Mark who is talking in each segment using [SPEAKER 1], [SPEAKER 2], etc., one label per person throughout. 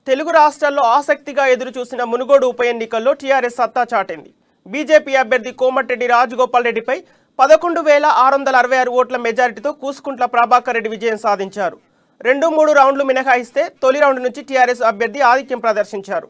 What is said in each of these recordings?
[SPEAKER 1] తెలుగు రాష్ట్రాల్లో ఆసక్తిగా ఎదురుచూసిన మునుగోడు ఉప ఎన్నికల్లో టీఆర్ఎస్ సత్తా చాటింది. బీజేపీ అభ్యర్థి కోమటిరెడ్డి రాజగోపాల్ రెడ్డిపై 11,666 ఓట్ల మెజారిటీతో కూసుకుంట్ల ప్రభాకర్ రెడ్డి విజయం సాధించారు. 2-3 రౌండ్లు మినహాయిస్తే తొలి రౌండ్ నుంచి టీఆర్ఎస్ అభ్యర్థి ఆధిక్యం ప్రదర్శించారు.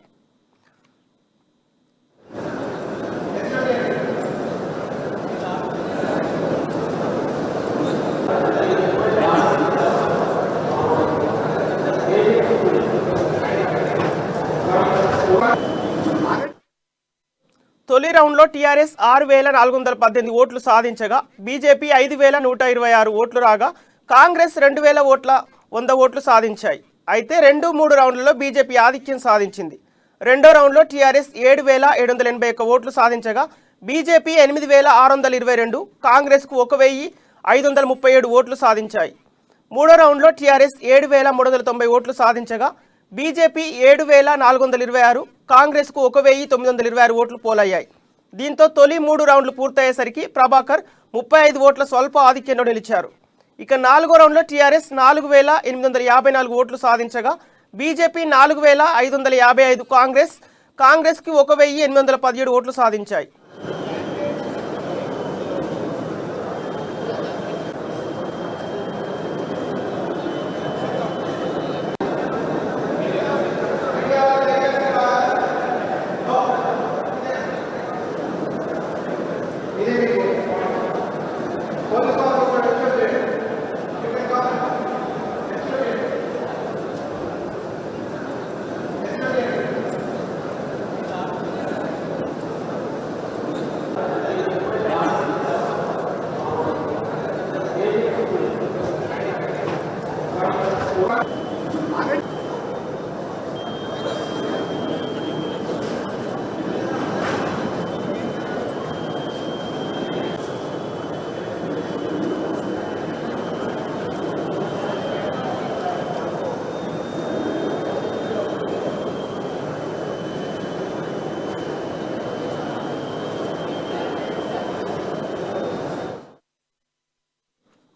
[SPEAKER 1] తొలి రౌండ్లో టీఆర్ఎస్ 6,418 ఓట్లు సాధించగా బీజేపీ 5,126 ఓట్లు రాగా కాంగ్రెస్ 2,100 ఓట్లు సాధించాయి. అయితే 2-3 రౌండ్లలో బీజేపీ ఆధిక్యం సాధించింది. రెండో రౌండ్లో టీఆర్ఎస్ 7,781 ఓట్లు సాధించగా బీజేపీ 8,622, కాంగ్రెస్కు 1,537 ఓట్లు సాధించాయి. మూడో రౌండ్లో టీఆర్ఎస్ 7,390 ఓట్లు సాధించగా బీజేపీ 7,426, కాంగ్రెస్కు 1,926 ఓట్లు పోలయ్యాయి. దీంతో తొలి 3 రౌండ్లు పూర్తయ్యేసరికి ప్రభాకర్ 35 ఓట్ల స్వల్ప ఆధిక్యంలో నిలిచారు. ఇక నాలుగో రౌండ్లో టీఆర్ఎస్ 4,854 ఓట్లు సాధించగా బీజేపీ 4,555, కాంగ్రెస్కి 1,817 ఓట్లు సాధించాయి.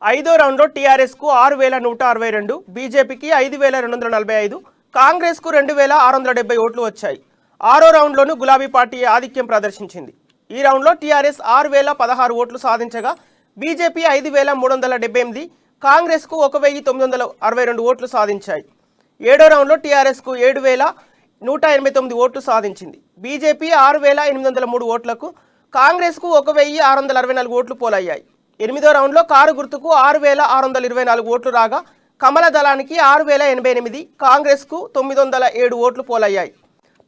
[SPEAKER 1] ఐదో రౌండ్లో టీఆర్ఎస్కు 6,162, బీజేపీకి 5,245, కాంగ్రెస్కు 2,670 ఓట్లు వచ్చాయి. ఆరో రౌండ్లోనూ గులాబీ పార్టీ ఆధిక్యం ప్రదర్శించింది. ఈ రౌండ్లో టీఆర్ఎస్ 6,016 ఓట్లు సాధించగా బీజేపీ 5,378, కాంగ్రెస్కు 1,962 ఓట్లు సాధించాయి. ఏడో రౌండ్లో టీఆర్ఎస్కు 7,189 ఓట్లు సాధించింది. బీజేపీ 6,803 ఓట్లకు, కాంగ్రెస్కు 1,664 ఓట్లు పోలయ్యాయి. ఎనిమిదో రౌండ్లో కారు గుర్తుకు 6,624 ఓట్లు రాగా కమల దళానికి 6,088, కాంగ్రెస్కు 907 ఓట్లు పోలయ్యాయి.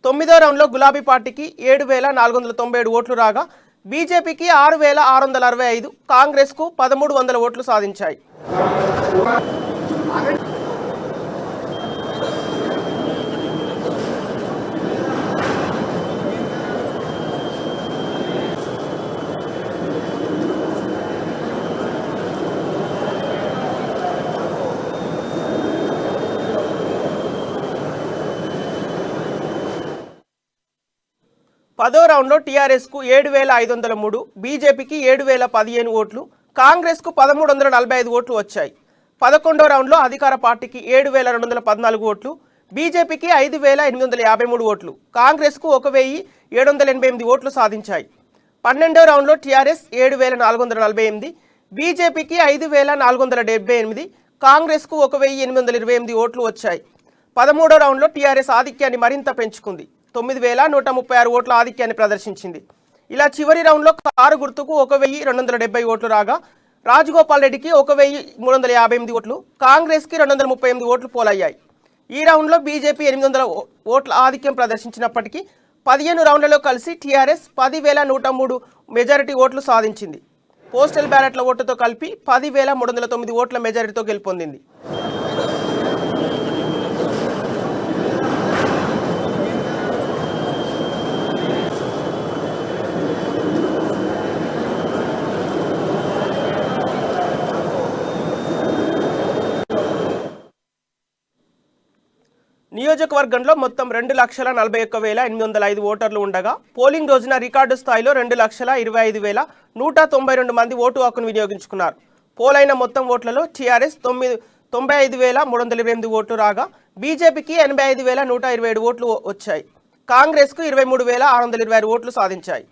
[SPEAKER 1] తొమ్మిదో రౌండ్లో గులాబీ పార్టీకి 7,497 ఓట్లు రాగా బీజేపీకి 6,665, కాంగ్రెస్కు 1,300 ఓట్లు సాధించాయి. పదో రౌండ్లో టీఆర్ఎస్కు 7,503, బీజేపీకి 7,015 ఓట్లు, కాంగ్రెస్కు 1,345 ఓట్లు వచ్చాయి. 11వ రౌండ్లో అధికార పార్టీకి 7,214 ఓట్లు, బీజేపీకి 5,853 ఓట్లు, కాంగ్రెస్కు 1,788 ఓట్లు సాధించాయి. 12వ రౌండ్లో టీఆర్ఎస్ 7,448, బీజేపీకి 5,478, కాంగ్రెస్కు 1,828 ఓట్లు వచ్చాయి. 13వ రౌండ్లో టీఆర్ఎస్ ఆధిక్యాన్ని మరింత పెంచుకుంది. 9,136 ఓట్ల ఆధిక్యాన్ని ప్రదర్శించింది. ఇలా చివరి రౌండ్లో కారు గుర్తుకు 1,270 ఓట్లు రాగా రాజగోపాల్ రెడ్డికి 1,358 ఓట్లు, కాంగ్రెస్కి 238 ఓట్లు పోలయ్యాయి. ఈ రౌండ్లో బీజేపీ 800 ఓట్ల ఆధిక్యం ప్రదర్శించినప్పటికీ 15 రౌండ్లలో కలిసి టీఆర్ఎస్ 10,103 మెజారిటీ ఓట్లు సాధించింది. పోస్టల్ బ్యాలెట్ల ఓటుతో కలిపి 10,309 ఓట్ల మెజారిటీతో గెలుపొందింది. నియోజకవర్గంలో మొత్తం 2,41,805 ఓటర్లు ఉండగా పోలింగ్ రోజున రికార్డు స్థాయిలో 2,25,192 మంది ఓటు హక్కును వినియోగించుకున్నారు. పోలైన మొత్తం ఓట్లలో టీఆర్ఎస్ 95,328 ఓట్లు రాగా బీజేపీకి 85,127 ఓట్లు వచ్చాయి. కాంగ్రెస్కు 23,626 ఓట్లు సాధించాయి.